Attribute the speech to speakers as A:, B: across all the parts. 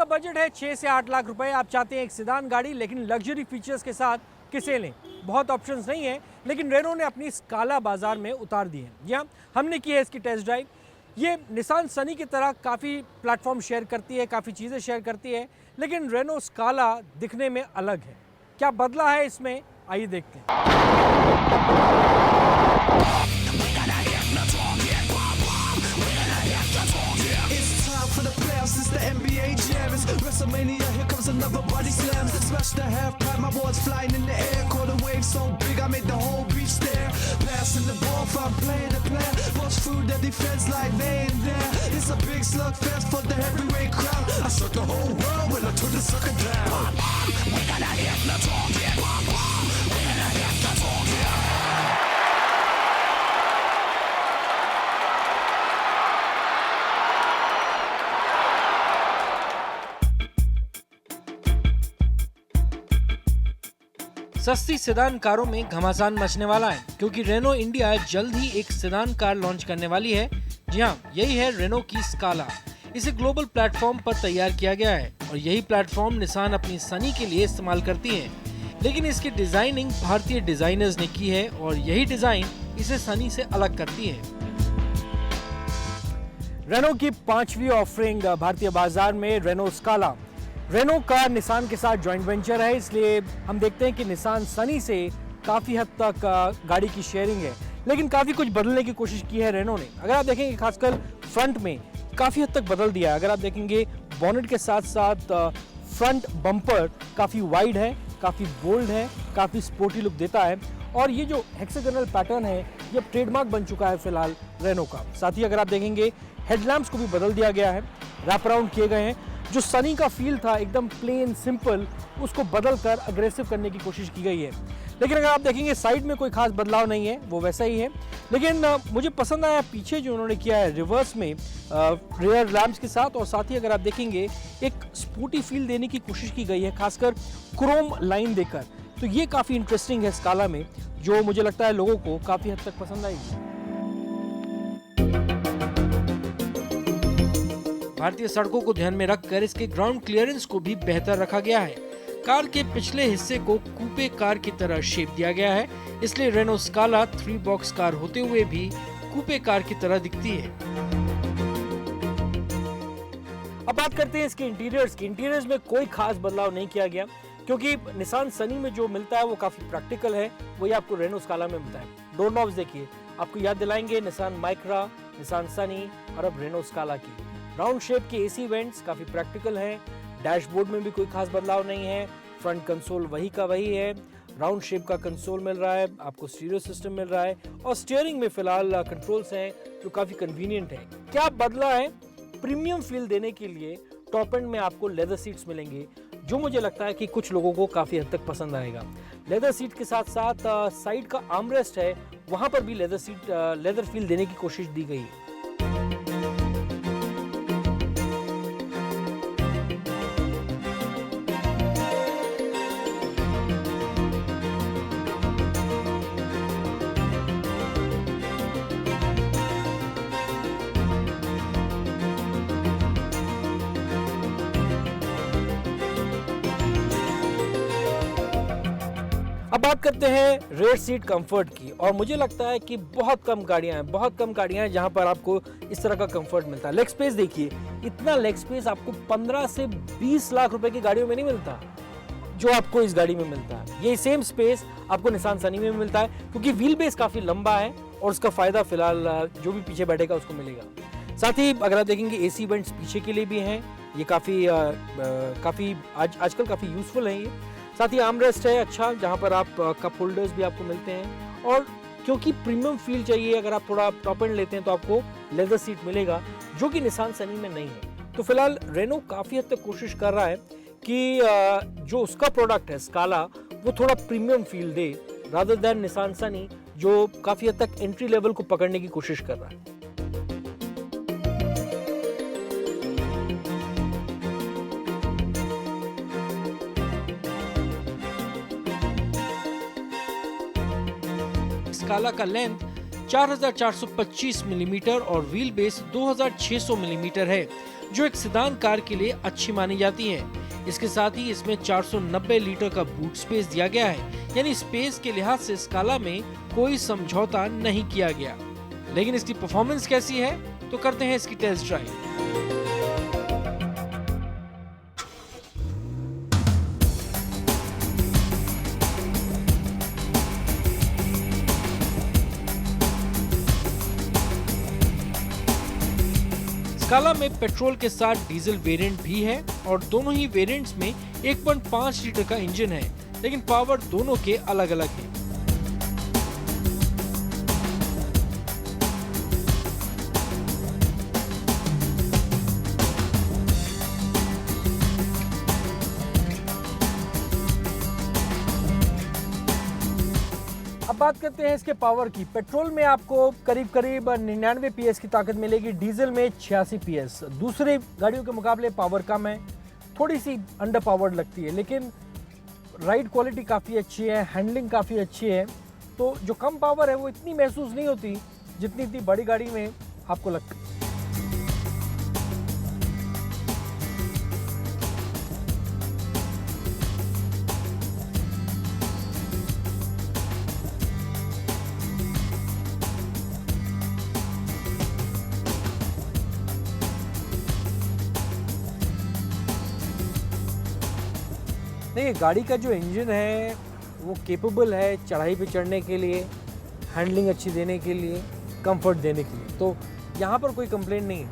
A: Budget है 6 से 8 लाख रुपए। आप चाहते हैं एक सेडान गाड़ी लेकिन लग्जरी फीचर्स के साथ, किसे लें? बहुत ऑप्शंस नहीं है, लेकिन रेनो ने अपनी स्काला बाजार में उतार दी है। जी हाँ, हमने की है इसकी टेस्ट ड्राइव। ये निसान सनी की तरह काफ़ी प्लेटफॉर्म शेयर करती है, काफ़ी चीज़ें शेयर करती है, लेकिन रेनो स्काला दिखने में अलग है। क्या बदला है इसमें, आइए देखते हैं।
B: Since the NBA jam is WrestleMania, here comes another body slam. Smash the half pipe, my boys flying in the air. Caught a wave so big, I made the whole beach stare. Passing the ball from player to player. Bust through the defense like they ain't there. It's a big slugfest for the heavyweight crowd. I shook the whole world when I took the sucker down. We gotta hit the target. We gotta hit the target.
A: सस्ती sedan कारों में घमासान मचने वाला है, क्योंकि Renault India जल्द ही एक sedan car launch करने वाली है। जी हाँ, यही है रेनो की स्काला। इसे ग्लोबल प्लेटफॉर्म पर तैयार किया गया है और यही प्लेटफॉर्म निसान अपनी सनी के लिए इस्तेमाल करती है। लेकिन इसकी डिजाइनिंग भारतीय डिजाइनर्स ने की है और यही डिजाइन इसे सनी से अलग करती है। रेनो की 5वीं ऑफरिंग भारतीय बाजार में रेनो स्काला। रेनो का निसान के साथ जॉइंट वेंचर है, इसलिए हम देखते हैं कि निसान सनी से काफ़ी हद तक गाड़ी की शेयरिंग है, लेकिन काफ़ी कुछ बदलने की कोशिश की है रेनो ने। अगर आप देखेंगे खासकर फ्रंट में काफ़ी हद तक बदल दिया है। अगर आप देखेंगे बॉनेट के साथ साथ फ्रंट बम्पर काफ़ी वाइड है, काफ़ी बोल्ड है, काफ़ी स्पोर्टी लुक देता है और ये जो हेक्सागोनल पैटर्न है ये ट्रेडमार्क बन चुका है फिलहाल रेनो का। साथ ही अगर आप देखेंगे हेडलैम्प्स को भी बदल दिया गया है, रैप अराउंड किए गए हैं। जो सनी का फील था एकदम प्लेन सिंपल, उसको बदल कर अग्रेसिव करने की कोशिश की गई है। लेकिन अगर आप देखेंगे साइड में कोई खास बदलाव नहीं है, वो वैसा ही है। लेकिन मुझे पसंद आया पीछे जो उन्होंने किया है रिवर्स में रियर लैम्प्स के साथ, और साथ ही अगर आप देखेंगे एक स्पोर्टी फील देने की कोशिश की गई है, खासकर क्रोम लाइन देकर। तो ये काफ़ी इंटरेस्टिंग है स्काला में, जो मुझे लगता है लोगों को काफ़ी हद तक पसंद आएगी। भारतीय सड़कों को ध्यान में रखकर इसके ग्राउंड क्लियरेंस को भी बेहतर रखा गया है। कार के पिछले हिस्से को कूपे कार की तरह शेप दिया गया है, इसलिए रेनो स्काला 3 बॉक्स कार होते हुए भी कूपे कार की तरह दिखती है। अब बात करते हैं इसके इंटीरियर्स की। इंटीरियर्स में कोई खास बदलाव नहीं किया गया, क्योंकि निसान सनी में जो मिलता है वो काफी प्रैक्टिकल है, वही आपको रेनो स्काला में मिलता है। डोर नॉब्स देखिए, आपको याद दिलाएंगे निसान माइक्रा, निसान सनी और अब रेनो स्काला की। राउंड शेप के एसी वेंट्स काफी प्रैक्टिकल हैं। डैशबोर्ड में भी कोई खास बदलाव नहीं है। फ्रंट कंसोल वही का वही है। राउंड शेप का कंसोल मिल रहा है, आपको स्टीरियो सिस्टम मिल रहा है और स्टीयरिंग में फिलहाल कंट्रोल्स हैं जो काफी कन्वीनियंट है। क्या बदला है? प्रीमियम फील देने के लिए टॉप एंड में आपको लेदर सीट्स मिलेंगे, जो मुझे लगता है कि कुछ लोगों को काफी हद तक पसंद आएगा। लेदर सीट के साथ साथ साइड का आर्मरेस्ट है, वहां पर भी लेदर फील देने की कोशिश दी गई है। अब बात करते हैं रेयर सीट कंफर्ट की, और मुझे लगता है कि बहुत कम गाड़ियां हैं जहां पर आपको इस तरह का कंफर्ट मिलता है। लेग स्पेस देखिए, इतना लेग स्पेस आपको 15 से 20 लाख रुपए की गाड़ियों में नहीं मिलता जो आपको इस गाड़ी में मिलता है। ये सेम स्पेस आपको निसान सनी में मिलता है, क्योंकि व्हील बेस काफी लंबा है और उसका फायदा फिलहाल जो भी पीछे बैठेगा उसको मिलेगा। साथ ही अगर आप देखेंगे एसी वेंट्स पीछे के लिए भी हैं, ये काफी आजकल काफी यूजफुल है ये। साथ ही आर्मरेस्ट है अच्छा, जहां पर आप कप होल्डर्स भी आपको मिलते हैं, और क्योंकि प्रीमियम फील चाहिए, अगर आप थोड़ा टॉप एंड लेते हैं तो आपको लेदर सीट मिलेगा, जो कि निसान सनी में नहीं है। तो फिलहाल रेनो काफी हद तक कोशिश कर रहा है कि जो उसका प्रोडक्ट है स्काला, वो थोड़ा प्रीमियम फील दे, रादर देन निसान सनी जो काफी हद तक एंट्री लेवल को पकड़ने की कोशिश कर रहा है। स्काला का लेंथ 4425 मिलीमीटर और व्हील बेस 2600 मिलीमीटर है। जो एक सेडान कार के लिए अच्छी मानी जाती है। इसके साथ ही इसमें 490 लीटर का बूट स्पेस दिया गया है, यानी स्पेस के लिहाज से स्काला में कोई समझौता नहीं किया गया। लेकिन इसकी परफॉर्मेंस कैसी है, तो करते हैं इसकी टेस्ट ड्राइव। स्काला में पेट्रोल के साथ डीजल वेरिएंट भी है और दोनों ही वेरिएंट्स में 1.5 लीटर का इंजन है, लेकिन पावर दोनों के अलग अलग है। अब बात करते हैं इसके पावर की। पेट्रोल में आपको करीब 99 पीएस की ताकत मिलेगी, डीजल में 86 पीएस। दूसरी गाड़ियों के मुकाबले पावर कम है, थोड़ी सी अंडर पावर्ड लगती है, लेकिन राइड क्वालिटी काफ़ी अच्छी है, हैंडलिंग काफ़ी अच्छी है। तो जो कम पावर है वो इतनी महसूस नहीं होती जितनी इतनी बड़ी गाड़ी में आपको लगती है। देखिए, गाड़ी का जो इंजन है वो केपेबल है चढ़ाई पे चढ़ने के लिए, हैंडलिंग अच्छी देने के लिए, कंफर्ट देने के लिए, तो यहाँ पर कोई कंप्लेंट नहीं है।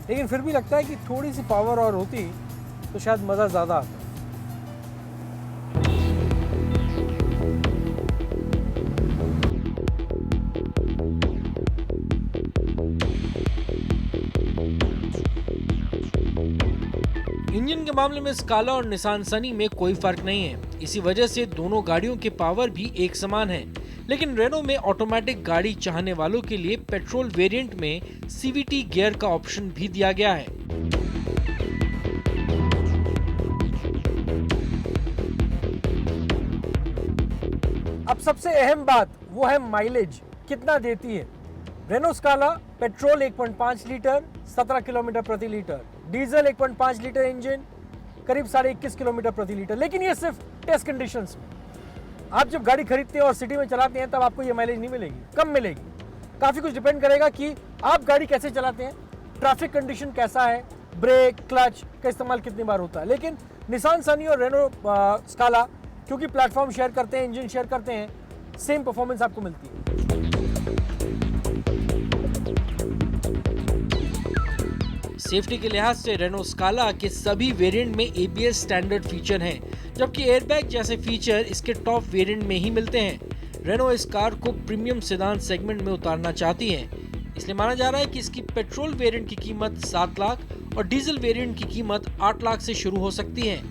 A: लेकिन फिर भी लगता है कि थोड़ी सी पावर और होती तो शायद मज़ा ज़्यादा आता। इंजन के मामले में स्काला और निसान सनी में कोई फर्क नहीं है, इसी वजह से दोनों गाड़ियों के पावर भी एक समान है। लेकिन रेनो में ऑटोमेटिक गाड़ी चाहने वालों के लिए पेट्रोल वेरिएंट में सीवीटी गियर का ऑप्शन भी दिया गया है। अब सबसे अहम बात वो है माइलेज कितना देती है। Renault Scala petrol 1.5 litre 17 kilometre प्रति लीटर, डीजल 1.5 लीटर इंजन करीब 21.5 किलोमीटर प्रति लीटर। लेकिन ये सिर्फ टेस्ट कंडीशंस में। आप जब गाड़ी खरीदते हैं और सिटी में चलाते हैं तब आपको ये माइलेज नहीं मिलेगी, कम मिलेगी। काफ़ी कुछ डिपेंड करेगा कि आप गाड़ी कैसे चलाते हैं, ट्रैफिक कंडीशन कैसा है, ब्रेक क्लच का इस्तेमाल कितनी बार होता है। लेकिन निसान सनी और रेनो स्काला क्योंकि प्लेटफॉर्म शेयर करते हैं, इंजन शेयर करते हैं, सेम परफॉर्मेंस आपको मिलती है। सेफ्टी के लिहाज से रेनो स्काला के सभी वेरिएंट में ABS स्टैंडर्ड फीचर हैं, जबकि एयरबैग जैसे फीचर इसके टॉप वेरिएंट में ही मिलते हैं। रेनो इस कार को प्रीमियम सेडान सेगमेंट में उतारना चाहती है, इसलिए माना जा रहा है कि इसकी पेट्रोल वेरिएंट की कीमत 7 लाख और डीजल वेरिएंट की कीमत 8 लाख से शुरू हो सकती है।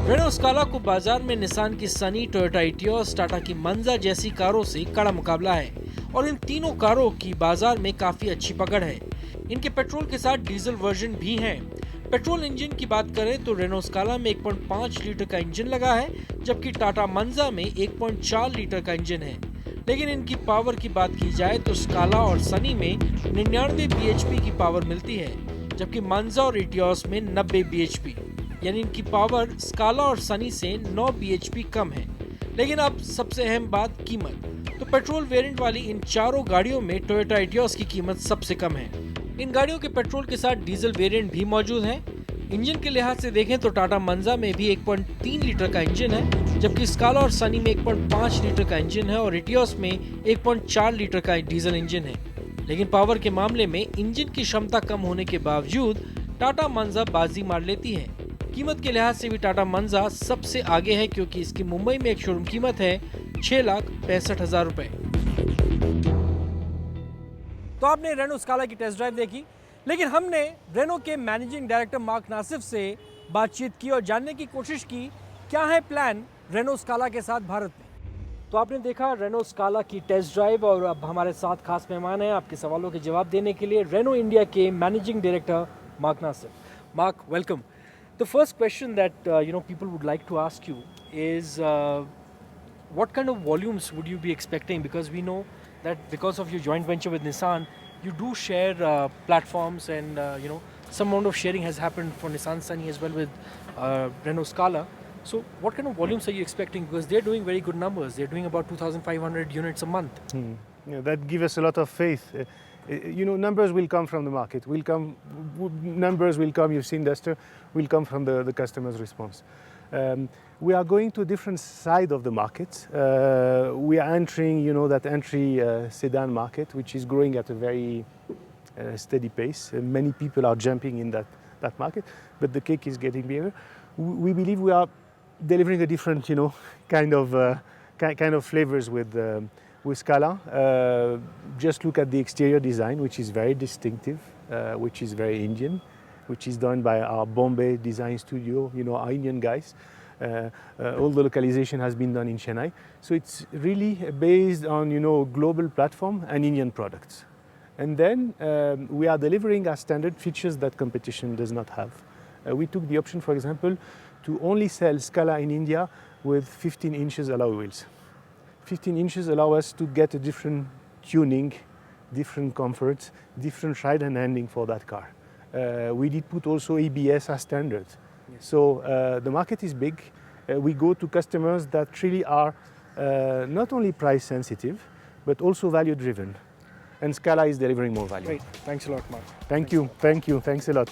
A: रेनो स्काला को बाजार में निसान की सनी, टोयोटा इटियोस, टाटा की मंजा जैसी कारों से कड़ा मुकाबला है और इन तीनों कारों की बाजार में काफी अच्छी पकड़ है। इनके पेट्रोल के साथ डीजल वर्जन भी हैं। पेट्रोल इंजन की बात करें तो रेनो स्काला में 1.5 लीटर का इंजन लगा है, जबकि टाटा मंजा में 1.4 लीटर का इंजन है। लेकिन इनकी पावर की बात की जाए तो स्काला और सनी में 99 bhp की पावर मिलती है, जबकि मंजा और इटियोस में 90 bhp, यानी इनकी पावर स्काला और सनी से 9 bhp कम है। लेकिन अब सबसे अहम बात कीमत। तो पेट्रोल वेरिएंट वाली इन चारों गाड़ियों में टोयोटा इटियोस की कीमत सबसे कम है। इन गाड़ियों के पेट्रोल के साथ डीजल वेरिएंट भी मौजूद है। इंजन के लिहाज से देखें तो टाटा मंजा में भी 1.3 लीटर का इंजन है, जबकि स्काला और सनी में 1.5 लीटर का इंजन है और इटियोस में 1.4 लीटर का डीजल इंजन है। लेकिन पावर के मामले में इंजन की क्षमता कम होने के बावजूद टाटा मंजा बाजी मार लेती है। कीमत के लिहाज से भी टाटा मंजा सबसे आगे है, क्योंकि इसकी मुंबई में एक शोरूम कीमत है 6,65,000 रुपए। तो आपने रेनो स्काला की टेस्ट ड्राइव देखी, लेकिन हमने रेनो के मैनेजिंग डायरेक्टर मार्क नासिफ से बातचीत की और जानने की कोशिश की क्या है प्लान रेनो स्काला के साथ भारत में। तो आपने देखा रेनो स्काला की टेस्ट ड्राइव और अब हमारे साथ खास मेहमान हैं आपके सवालों के जवाब देने के लिए, रेनो इंडिया के managing director mark Nasif. Mark, welcome. The first question that people would like to ask you is what kind of volumes would you be expecting, because we know that because of your joint venture with Nissan you do share platforms, and some amount of sharing has happened for Nissan Sunny as well with Renault Scala. So what kind of volumes are you expecting? Because they're doing very good numbers. They're doing about 2,500 units a month.
C: That gives us a lot of faith. Numbers will come from the market. Numbers will come. You've seen Duster. Will come from the customer's response. We are going to a different side of the market. We are entering, that entry sedan market, which is growing at a very steady pace. Many people are jumping in that market, but the cake is getting bigger. We believe we are delivering a different, kind of flavors with Scala. Just look at the exterior design, which is very distinctive, which is very Indian, which is done by our Bombay design studio, our Indian guys. All the localization has been done in Chennai. So it's really based on, global platform and Indian products. And then we are delivering our standard features that competition does not have. We took the option, for example, to only sell Scala in India with 15 inches alloy wheels. 15 inches allow us to get a different tuning, different comforts, different ride and handling for that car. We did put also ABS as standard. Yes. So the market is big. We go to customers that really are not only price sensitive, but also value driven. And Scala is delivering more value.
A: Great. Thanks a lot, Mark.
C: Thank you. Thanks a lot.